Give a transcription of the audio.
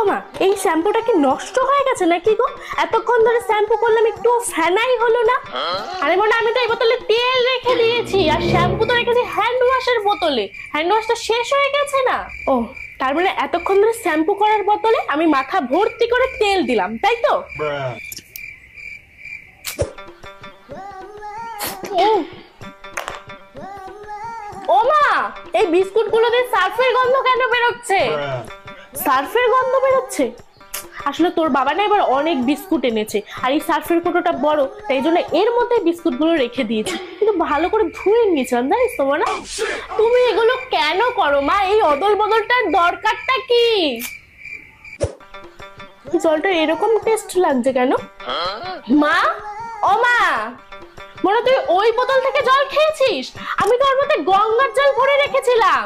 মা, এই শ্যাম্পুটা কি নষ্ট হয়ে গেছে নাকি গো? এতক্ষণ ধরে শ্যাম্পু করলাম, একটু ফেনাই হলো না। আরে মনে, আমি তো এই বোতলে তেল রেখে দিয়েছি, আর শ্যাম্পু তো রেখেছি হ্যান্ড ওয়াশের বোতলে। হ্যান্ড ওয়াশটা শেষ হয়ে গেছে না? ও, তার মানে এতক্ষণ ধরে শ্যাম্পু করার বোতলে আমি মাথা ভর্তি করে তেল দিলাম, তাই তো? ও মা, এই বিস্কুট গুলো দিয়ে সার্ফের গন্ধ কেন বেরোচ্ছে? সার্ফের গন্ধ বেরোচ্ছে? আসলে তোর বাবা না এবার অনেক বিস্কুট এনেছে, আর এই সার্ফের কৌটোটা বড়, তাই জন্য এর মধ্যে বিস্কুট গুলো রেখে দিয়েছি। কিন্তু ভালো করে ধুয়ে নিয়েছিলাম, জানিস তো না? তুমি এগুলো কেন করো মা? এই অদল বদলটার দরকারটা কি? জলটা এরকম টেস্ট লাগছে কেন মা? ও মা, মনে তুই ওই বোতল থেকে জল খেয়েছিস? আমি তো ওর মধ্যে গঙ্গার জল ভরে রেখেছিলাম।